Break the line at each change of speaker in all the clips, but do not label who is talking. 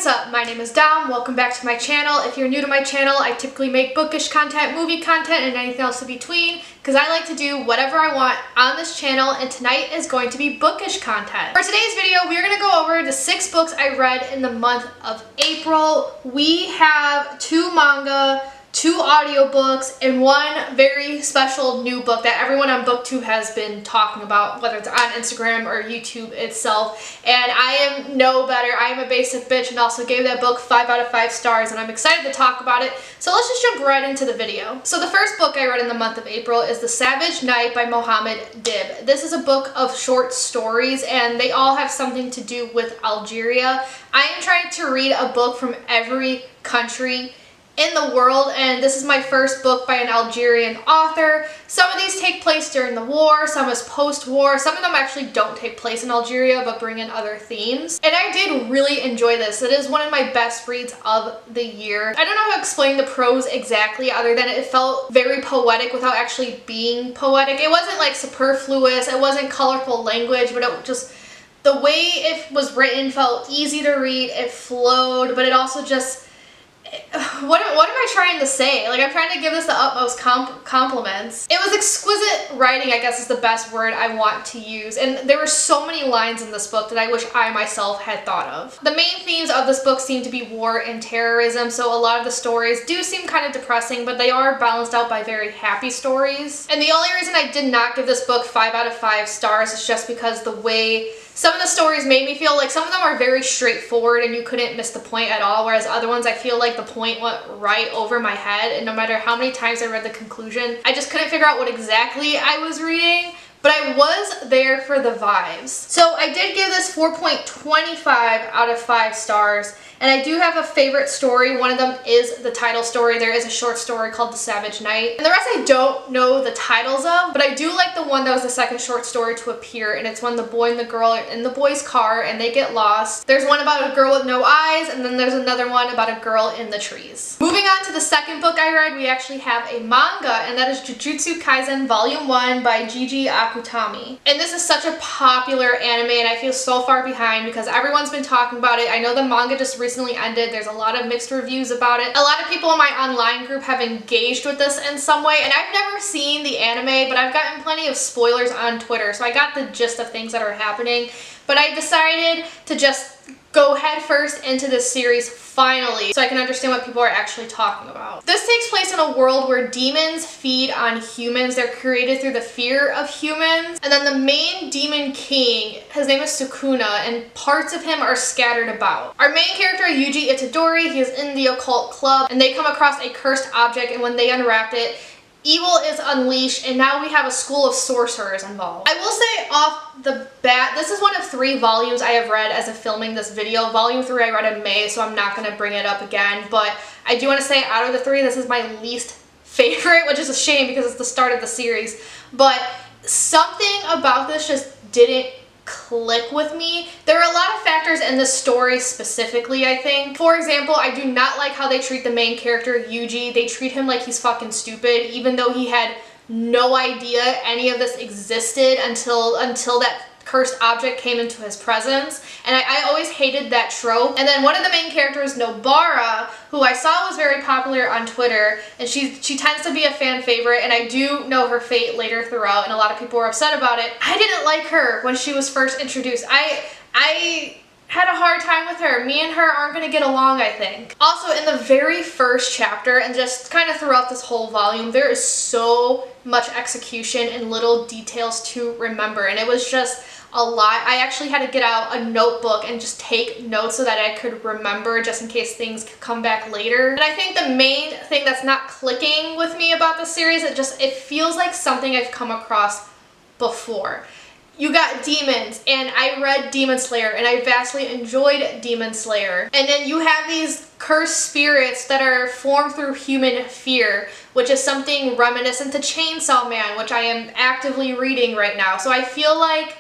what's up? My name is Dom. Welcome back to my channel. If you're new to my channel, I typically make bookish content, movie content, and anything else in between because I like to do whatever I want on this channel, and tonight is going to be bookish content. For today's video, we're going to go over the 6 books I read in the month of April. We have 2 manga, 2 audiobooks, and 1 very special new book that everyone on BookTube has been talking about, whether it's on Instagram or YouTube itself. And I am no better. I am a basic bitch and also gave that book 5 out of 5 stars, and I'm excited to talk about it. So let's just jump right into the video. So the first book I read in the month of April is The Savage Knight by Mohammed Dib. This is a book of short stories, and they all have something to do with Algeria. I am trying to read a book from every country in the world, and this is my first book by an Algerian author. Some of these take place during the war, some is post-war, some of them actually don't take place in Algeria but bring in other themes. And I did really enjoy this. It is one of my best reads of the year. I don't know how to explain the prose exactly other than it felt very poetic without actually being poetic. It wasn't like superfluous, it wasn't colorful language, but it just, the way it was written felt easy to read, it flowed, but it also just, what am I trying to say? Like, I'm trying to give this the utmost compliments. It was exquisite writing, I guess is the best word I want to use, and there were so many lines in this book that I wish I myself had thought of. The main themes of this book seem to be war and terrorism, so a lot of the stories do seem kind of depressing, but they are balanced out by very happy stories. And the only reason I did not give this book 5 out of 5 stars is just because the way some of the stories made me feel like some of them are very straightforward and you couldn't miss the point at all, whereas other ones I feel like the point went right over my head, and no matter how many times I read the conclusion, I just couldn't figure out what exactly I was reading. But I was there for the vibes. So I did give this 4.25 out of 5 stars. And I do have a favorite story. One of them is the title story. There is a short story called The Savage Knight. And the rest I don't know the titles of, but I do like the one that was the second short story to appear, and it's when the boy and the girl are in the boy's car and they get lost. There's one about a girl with no eyes, and then there's another one about a girl in the trees. Moving on to the second book I read, we actually have a manga, and that is Jujutsu Kaisen Volume 1 by Gigi Akutami. And this is such a popular anime, and I feel so far behind because everyone's been talking about it. I know the manga just recently ended. There's a lot of mixed reviews about it. A lot of people in my online group have engaged with this in some way, and I've never seen the anime, but I've gotten plenty of spoilers on Twitter, so I got the gist of things that are happening. But I decided to just go head first into this series finally, so I can understand what people are actually talking about. This takes place in a world where demons feed on humans. They're created through the fear of humans. And then the main demon king, his name is Sukuna, and parts of him are scattered about. Our main character, Yuji Itadori, he is in the occult club, and they come across a cursed object, and when they unwrap it, evil is unleashed, and now we have a school of sorcerers involved. I will say off the bat, this is one of 3 volumes I have read as of filming this video. Volume 3 I read in May, so I'm not going to bring it up again, but I do want to say out of the 3, this is my least favorite, which is a shame because it's the start of the series, but something about this just didn't click with me. There are a lot of factors in this story specifically, I think. For example, I do not like how they treat the main character, Yuji. They treat him like he's fucking stupid, even though he had no idea any of this existed until that cursed object came into his presence. And I always hated that trope. And then one of the main characters, Nobara, who I saw was very popular on Twitter, and she tends to be a fan favorite, and I do know her fate later throughout, and a lot of people were upset about it. I didn't like her when she was first introduced. I had a hard time with her. Me and her aren't going to get along, I think. Also, in the very first chapter, and just kind of throughout this whole volume, there is so much execution and little details to remember, and it was just a lot. I actually had to get out a notebook and just take notes so that I could remember just in case things could come back later. And I think the main thing that's not clicking with me about this series, it feels like something I've come across before. You got demons, and I read Demon Slayer, and I vastly enjoyed Demon Slayer. And then you have these cursed spirits that are formed through human fear, which is something reminiscent to Chainsaw Man, which I am actively reading right now. So I feel like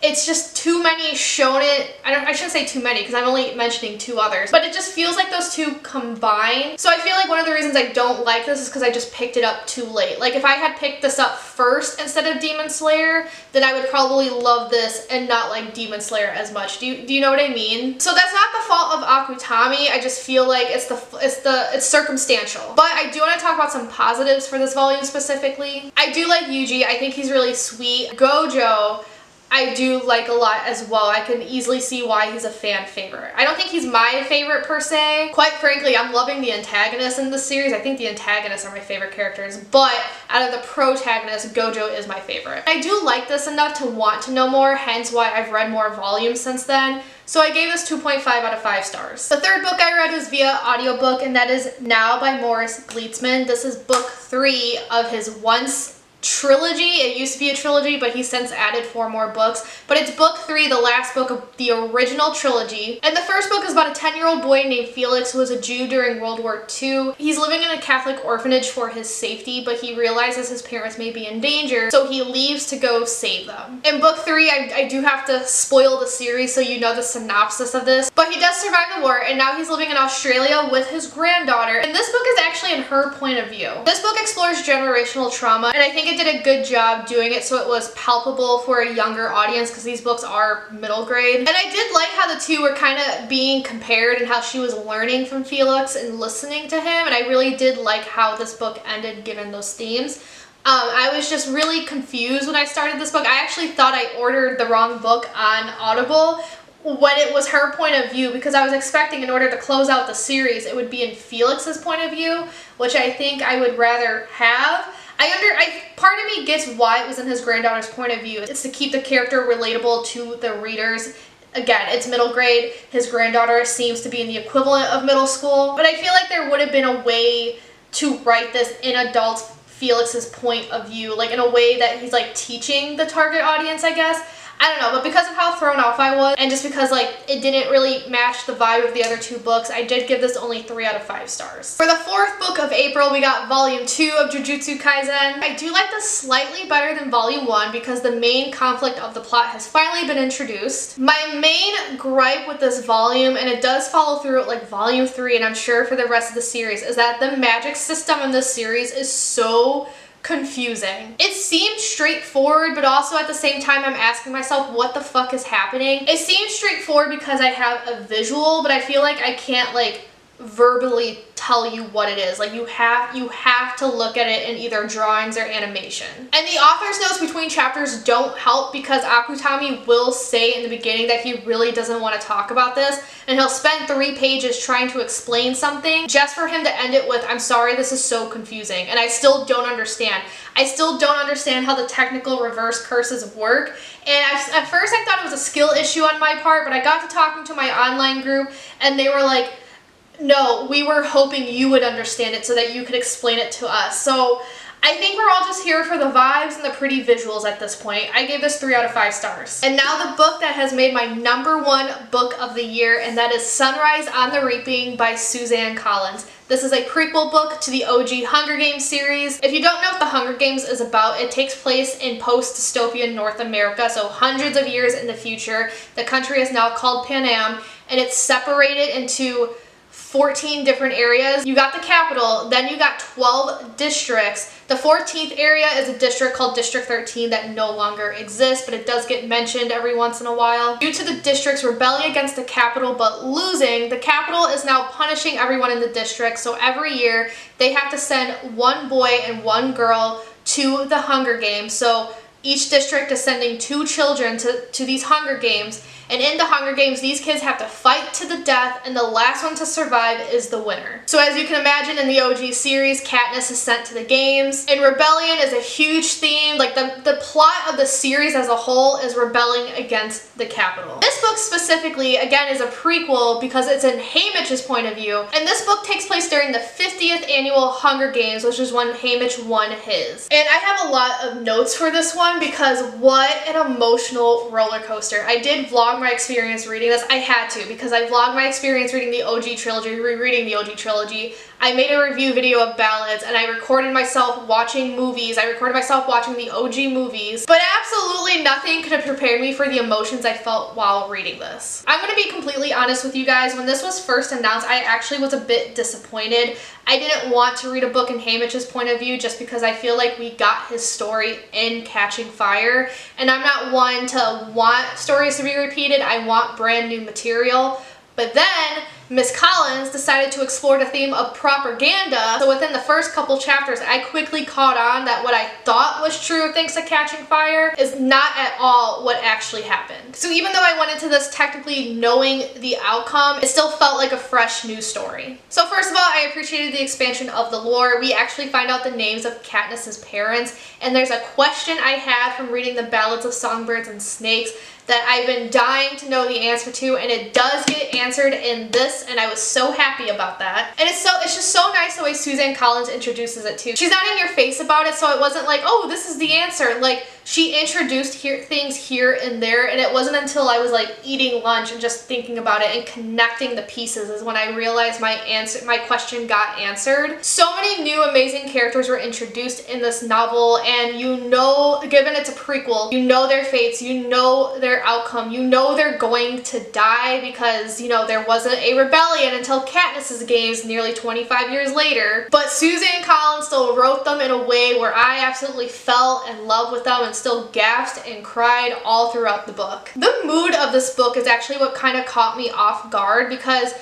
it's just too many shonen. I shouldn't say too many because I'm only mentioning 2 others, but it just feels like those 2 combine. So I feel like one of the reasons I don't like this is because I just picked it up too late. Like if I had picked this up first instead of Demon Slayer, then I would probably love this and not like Demon Slayer as much. Do you know what I mean? So that's not the fault of Akutami. I just feel like it's circumstantial. But I do want to talk about some positives for this volume specifically. I do like Yuji. I think he's really sweet. Gojo, I do like a lot as well. I can easily see why he's a fan favorite. I don't think he's my favorite per se. Quite frankly, I'm loving the antagonists in this series. I think the antagonists are my favorite characters, but out of the protagonists, Gojo is my favorite. I do like this enough to want to know more, hence why I've read more volumes since then. So I gave this 2.5 out of 5 stars. The third book I read was via audiobook, and that is Now by Morris Gleitzman. This is book 3 of his Once trilogy. It used to be a trilogy, but he's since added 4 more books. But it's book 3, the last book of the original trilogy. And the first book is about a 10-year-old boy named Felix who was a Jew during World War II. He's living in a Catholic orphanage for his safety, but he realizes his parents may be in danger, so he leaves to go save them. In book 3, I do have to spoil the series so you know the synopsis of this, but he does survive the war, and now he's living in Australia with his granddaughter. And this book is actually in her point of view. This book explores generational trauma, and I think it did a good job doing it so it was palpable for a younger audience because these books are middle grade. And I did like how the 2 were kind of being compared and how she was learning from Felix and listening to him, and I really did like how this book ended given those themes. I was just really confused when I started this book. I actually thought I ordered the wrong book on Audible when it was her point of view, because I was expecting in order to close out the series it would be in Felix's point of view, which I think I would rather have. Part of me gets why it was in his granddaughter's point of view. It's to keep the character relatable to the readers. Again, it's middle grade. His granddaughter seems to be in the equivalent of middle school. But I feel like there would have been a way to write this in adult Felix's point of view, like in a way that he's like teaching the target audience, I guess. I don't know, but because of how thrown off I was, and just because like it didn't really match the vibe of the other 2 books, I did give this only 3 out of 5 stars. For the 4th book of April, we got volume 2 of Jujutsu Kaisen. I do like this slightly better than volume 1 because the main conflict of the plot has finally been introduced. My main gripe with this volume, and it does follow through like volume 3 and I'm sure for the rest of the series, is that the magic system in this series is so confusing. It seemed straightforward, but also at the same time I'm asking myself what the fuck is happening. It seems straightforward because I have a visual, but I feel like I can't like verbally tell you what it is. Like you have to look at it in either drawings or animation. And the author's notes between chapters don't help because Akutami will say in the beginning that he really doesn't want to talk about this, and he'll spend 3 pages trying to explain something just for him to end it with, "I'm sorry, this is so confusing," and I still don't understand. I still don't understand how the technical reverse curses work, and at first I thought it was a skill issue on my part, but I got to talking to my online group and they were like, "No, we were hoping you would understand it so that you could explain it to us." So I think we're all just here for the vibes and the pretty visuals at this point. I gave this 3 out of 5 stars. And now the book that has made my #1 book of the year, and that is Sunrise on the Reaping by Suzanne Collins. This is a prequel book to the OG Hunger Games series. If you don't know what the Hunger Games is about, it takes place in post-dystopian North America, so hundreds of years in the future. The country is now called Pan Am, and it's separated into 14 different areas. You got the capital, then you got 12 districts. The 14th area is a district called District 13 that no longer exists, but it does get mentioned every once in a while. Due to the district's rebelling against the capital but losing, the capital is now punishing everyone in the district, so every year they have to send 1 boy and 1 girl to the Hunger Games. So each district is sending 2 children to these Hunger Games. And in the Hunger Games, these kids have to fight to the death, and the last one to survive is the winner. So as you can imagine, in the OG series, Katniss is sent to the games, and rebellion is a huge theme. Like the plot of the series as a whole is rebelling against the capital. This book specifically, again, is a prequel because it's in Haymitch's point of view, and this book takes place during the 50th annual Hunger Games, which is when Haymitch won his. And I have a lot of notes for this one because what an emotional roller coaster. I did vlog my experience reading this. I had to because I vlogged my experience reading the OG trilogy, rereading the OG trilogy. I made a review video of ballads, and I recorded myself watching movies. I recorded myself watching the OG movies, but absolutely nothing could have prepared me for the emotions I felt while reading this. I'm gonna be completely honest with you guys. When this was first announced, I actually was a bit disappointed. I didn't want to read a book in Haymitch's point of view just because I feel like we got his story in Catching Fire, and I'm not one to want stories to be repeated. I want brand new material. But then Miss Collins decided to explore the theme of propaganda. So within the first couple chapters, I quickly caught on that what I thought was true thanks to Catching Fire is not at all what actually happened. So even though I went into this technically knowing the outcome, it still felt like a fresh new story. So first of all, I appreciated the expansion of the lore. We actually find out the names of Katniss's parents, and there's a question I had from reading the Ballads of Songbirds and Snakes that I've been dying to know the answer to, and it does get answered in this, and I was so happy about that. And it's just so nice the way Suzanne Collins introduces it too. She's not in your face about it, so it wasn't like, oh, this is the answer. Like, she introduced things here and there, and it wasn't until I was like eating lunch and just thinking about it and connecting the pieces is when I realized my question got answered. So many new amazing characters were introduced in this novel, and you know, given it's a prequel, you know their fates, you know their outcome, you know they're going to die because, you know, there wasn't a rebellion until Katniss's games nearly 25 years later. But Suzanne Collins still wrote them in a way where I absolutely fell in love with them and still gasped and cried all throughout the book. The mood of this book is actually what kind of caught me off guard, because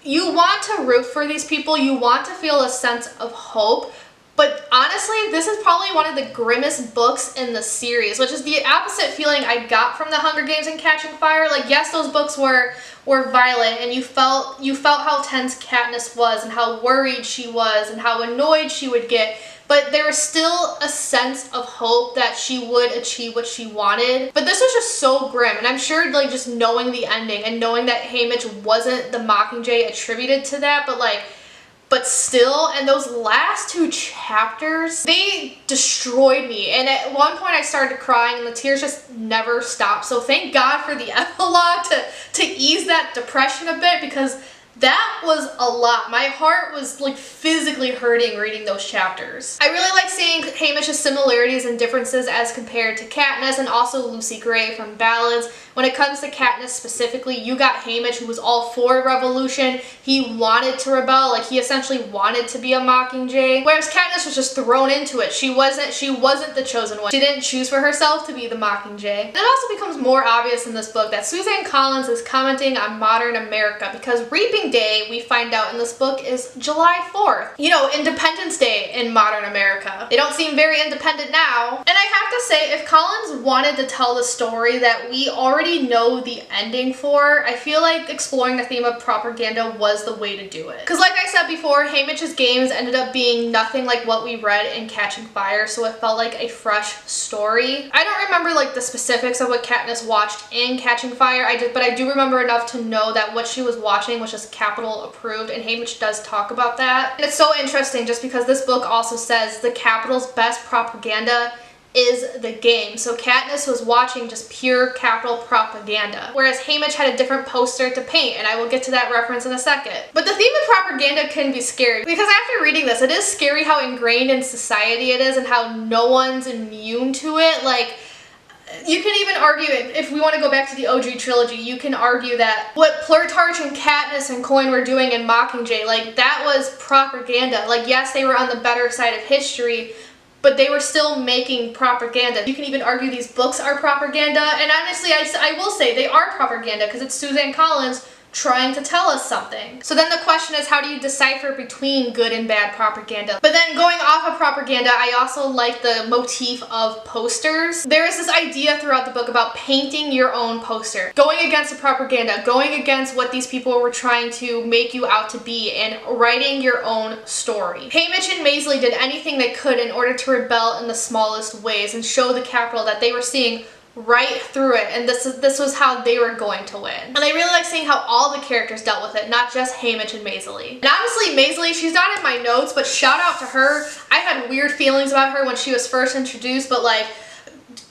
you want to root for these people, you want to feel a sense of hope, but honestly, this is probably one of the grimmest books in the series, which is the opposite feeling I got from The Hunger Games and Catching Fire. Like, yes, those books were violent, and you felt how tense Katniss was and how worried she was and how annoyed she would get, but there was still a sense of hope that she would achieve what she wanted. But this was just so grim, and I'm sure, like, just knowing the ending and knowing that Haymitch wasn't the Mockingjay attributed to that, but still, and those last two chapters, they destroyed me. And at one point I started crying and the tears just never stopped. So thank God for the epilogue to ease that depression a bit, because that was a lot. My heart was like physically hurting reading those chapters. I really like seeing Haymitch's similarities and differences as compared to Katniss and also Lucy Gray from Ballads. When it comes to Katniss specifically, you got Haymitch, who was all for revolution. He wanted to rebel, like he essentially wanted to be a Mockingjay. Whereas Katniss was just thrown into it. She wasn't the chosen one. She didn't choose for herself to be the Mockingjay. It also becomes more obvious in this book that Suzanne Collins is commenting on modern America, because Reaping Day, we find out in this book, is July 4th. You know, Independence Day in modern America. They don't seem very independent now. And I have to say, if Collins wanted to tell the story that we already know the ending for, I feel like exploring the theme of propaganda was the way to do it. Because like I said before, Haymitch's games ended up being nothing like what we read in Catching Fire, so it felt like a fresh story. I don't remember like the specifics of what Katniss watched in Catching Fire, but I do remember enough to know that what she was watching was just Capitol approved, and Haymitch does talk about that. And it's so interesting just because this book also says the Capitol's best propaganda is the game. So Katniss was watching just pure Capitol propaganda, whereas Haymitch had a different poster to paint, and I will get to that reference in a second. But the theme of propaganda can be scary, because after reading this, it is scary how ingrained in society it is and how no one's immune to it. Like, you can even argue, if we want to go back to the OG trilogy, you can argue that what Plutarch and Katniss and Coin were doing in Mockingjay, like, that was propaganda. Like, yes, they were on the better side of history, but they were still making propaganda. You can even argue these books are propaganda, and honestly, I will say they are propaganda because it's Suzanne Collins trying to tell us something. So then the question is, how do you decipher between good and bad propaganda? But then going off of propaganda, I also like the motif of posters. There is this idea throughout the book about painting your own poster, going against the propaganda, going against what these people were trying to make you out to be, and writing your own story. Haymitch and Maisley did anything they could in order to rebel in the smallest ways and show the Capitol that they were seeing right through it, and this was how they were going to win. And I really like seeing how all the characters dealt with it, not just Haymitch and Maisley. And honestly, Maisley, she's not in my notes, but shout out to her. I had weird feelings about her when she was first introduced, but like,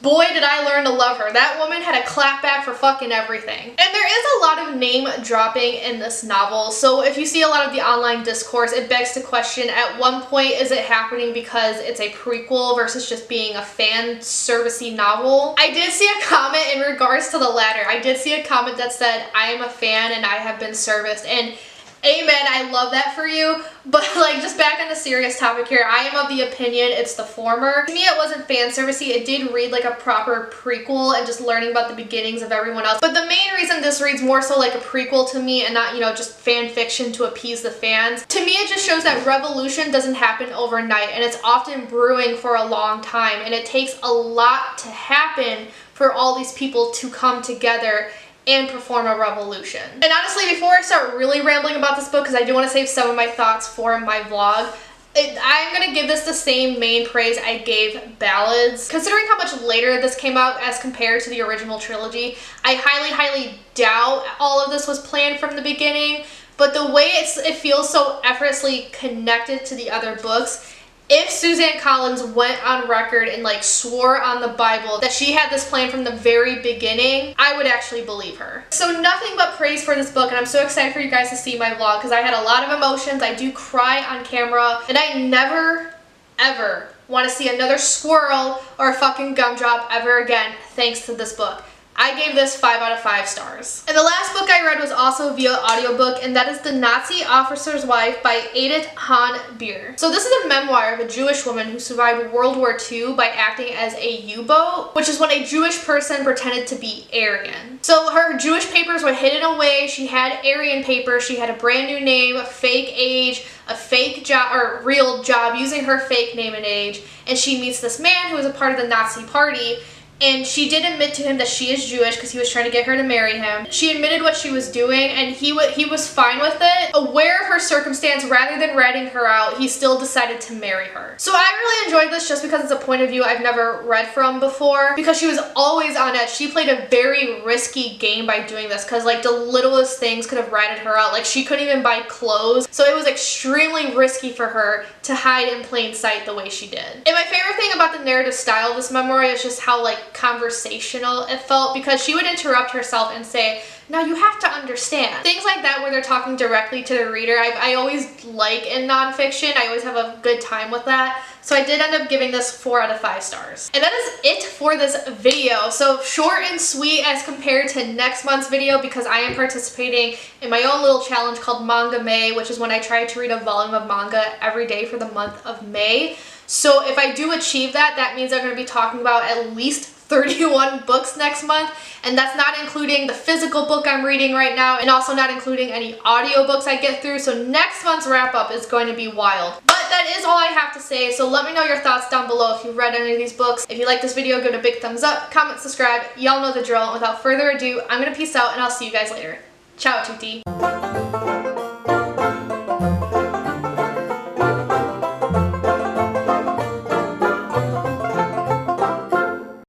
boy did I learn to love her. That woman had a clapback for fucking everything. And there is a lot of name dropping in this novel, so if you see a lot of the online discourse, it begs to question at one point, is it happening because it's a prequel versus just being a fan servicey novel? I did see a comment in regards to the latter. I did see a comment that said, I am a fan and I have been serviced, and amen, I love that for you. But like, just back on the serious topic here, I am of the opinion it's the former. To me, it wasn't fan servicey. It did read like a proper prequel and just learning about the beginnings of everyone else. But the main reason this reads more so like a prequel to me and not, you know, just fan fiction to appease the fans, to me it just shows that revolution doesn't happen overnight, and it's often brewing for a long time, and it takes a lot to happen for all these people to come together and perform a revolution. And honestly, before I start really rambling about this book, because I do want to save some of my thoughts for my vlog, I'm going to give this the same main praise I gave Ballads. Considering how much later this came out as compared to the original trilogy, I highly doubt all of this was planned from the beginning, but the way it feels so effortlessly connected to the other books. If Suzanne Collins went on record and like swore on the Bible that she had this plan from the very beginning, I would actually believe her. So nothing but praise for this book, and I'm so excited for you guys to see my vlog because I had a lot of emotions. I do cry on camera, and I never, ever want to see another squirrel or a fucking gumdrop ever again thanks to this book. I gave this 5 out of 5 stars. And the last book I read was also via audiobook, and that is The Nazi Officer's Wife by Edith Hahn Beer. So this is a memoir of a Jewish woman who survived World War II by acting as a U-boat, which is when a Jewish person pretended to be Aryan. So her Jewish papers were hidden away, she had Aryan papers, she had a brand new name, a fake age, a fake job, or real job using her fake name and age, and she meets this man who is a part of the Nazi party. And she did admit to him that she is Jewish because he was trying to get her to marry him. She admitted what she was doing, and he was fine with it. Aware of her circumstance, rather than ratting her out, he still decided to marry her. So I really enjoyed this just because it's a point of view I've never read from before. Because she was always on edge. She played a very risky game by doing this because like the littlest things could have ratted her out. Like she couldn't even buy clothes. So it was extremely risky for her to hide in plain sight the way she did. And my favorite thing about the narrative style of this memoir is just how like conversational it felt, because she would interrupt herself and say, now you have to understand. Things like that where they're talking directly to the reader, I always like in nonfiction. I always have a good time with that. So I did end up giving this 4 out of 5 stars. And that is it for this video. So short and sweet as compared to next month's video, because I am participating in my own little challenge called Manga May, which is when I try to read a volume of manga every day for the month of May. So if I do achieve that, that means I'm going to be talking about at least 31 books next month, and that's not including the physical book I'm reading right now, and also not including any audiobooks I get through. So next month's wrap up is going to be wild. But that is all I have to say, so let me know your thoughts down below if you've read any of these books. If you like this video, give it a big thumbs up, comment, subscribe. Y'all know the drill, and without further ado, I'm gonna peace out and I'll see you guys later. Ciao tutti!